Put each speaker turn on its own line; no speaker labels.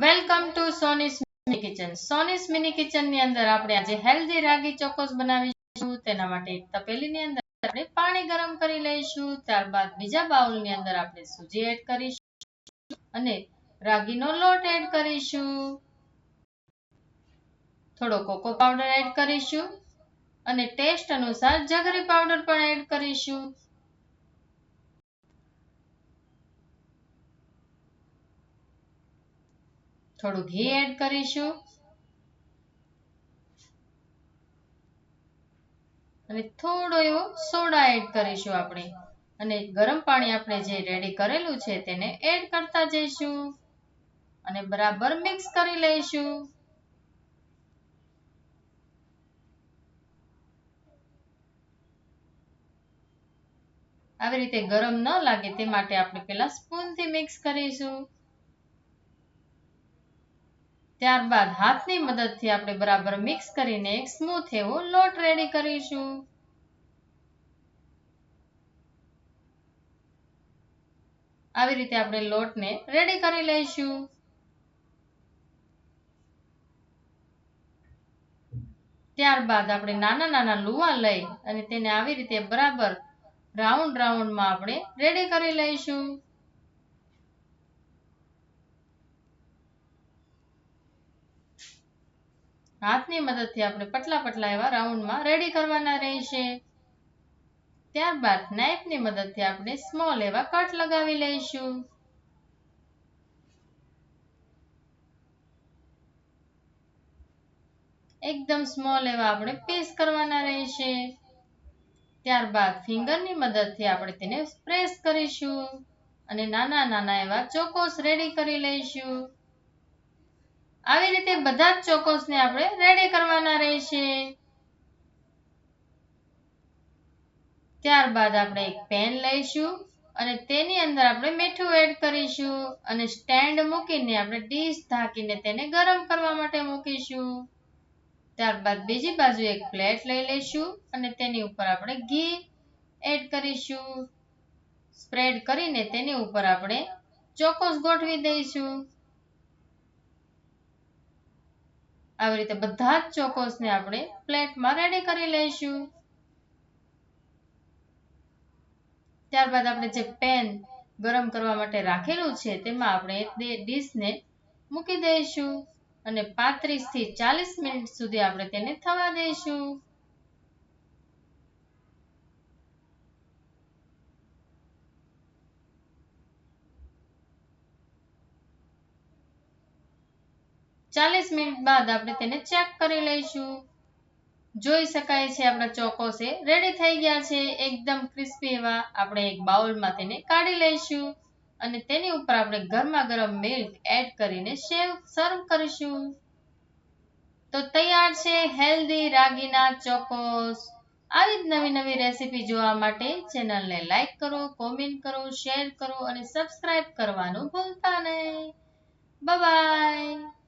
Welcome to Soni's mini kitchen. Soni's mini kitchen ની અંદર આપણે આજે હેલ્ધી રાગી ચોકોસ બનાવીશું. તેના માટે એક તપેલીની અંદર આપણે પાણી ગરમ કરી લઈશું. ત્યારબાદ બીજા બાઉલની અંદર આપણે સૂજી એડ કરીશું અને રાગીનો લોટ એડ કરીશું. થોડો કોકો પાવડર એડ કરીશું અને ટેસ્ટ અનુસાર જગરી પાવડર પણ એડ કરીશું. થોડું ઘી એડ કરીશું અને થોડો એવો સોડા એડ કરીશું આપણે અને ગરમ પાણી આપણે જે રેડી કરેલું છે તેને એડ કરતા જઈશું અને બરાબર મિક્સ કરી લઈશું. આવી રીતે ગરમ ન લાગે તે માટે આપણે પહેલા સ્પૂનથી મિક્સ કરીશું. ત્યારબાદ હાથની મદદથી આપણે બરાબર મિક્સ કરીને એક સ્મૂથ એવો લોટ રેડી કરીશું. આવી રીતે આપણે લોટને રેડી કરી લઈશું. ત્યારબાદ આપણે નાના નાના લુવા લઈ અને તેને આવી રીતે બરાબર રાઉન્ડમાં આપણે રેડી કરી લઈશું. હાથની મદદથી આપણે પતલા એવા રાઉન્ડમાં રેડી કરવાના રહેશે. ત્યારબાદ નાઈફની મદદથી આપણે સ્મોલ એવા કટ લગાવી લઈશું. એકદમ સ્મોલ એવા આપણે પીસ કરવાના રહેશે. ત્યારબાદ ફિંગરની મદદથી આપણે તેને પ્રેસ કરીશું અને નાના એવા ચોકોસ રેડી કરી લઈશું. આવી રીતે બધા જ ચોકોસને આપણે રેડી કરવાના રહેશે. ત્યારબાદ આપણે એક પેન લઈશું અને તેની અંદર આપણે મીઠું એડ કરીશું અને સ્ટેન્ડ મૂકીને આપણે ડીશ ઢાંકીને તેને ગરમ કરવા માટે મૂકીશું. ત્યારબાદ બીજી બાજુ એક પ્લેટ લઈ લઈશું અને તેની ઉપર આપણે ઘી એડ કરીશું. સ્પ્રેડ કરીને તેની ઉપર આપણે ચોકોસ ગોઠવી દઈશું. આવી રીતે બધા જ ચોકોસને આપણે પ્લેટમાં રેડી કરી લઈશું. ત્યારબાદ આપણે જે પેન ગરમ કરવા માટે રાખેલું છે તેમાં આપણે ડીશને મૂકી દઈશું અને 35 થી 40 મિનિટ સુધી આપણે તેને થવા દઈશું. મિનિટ બાદ આપણે તેને ચેક કરી લઈશું. જોઈ શકાય છે આપણા ચોકોસે રેડી થઈ ગયા છે. એકદમ ક્રિસ્પી એવા. આપણે એક બાઉલમાં તેને કાઢી લઈશું અને તેની ઉપર આપણે ગરમ મિલ્ક એડ કરીને સર્વ કરીશું. તો તૈયાર છે હેલ્ધી રાગીના ચોકોસ. આવી જ નવી રેસીપી જોવા માટે ચેનલને લાઈક કરો, કોમેન્ટ કરો, શેર કરો અને સબસ્ક્રાઇબ કરવાનું ભૂલતા નહીં. બાય.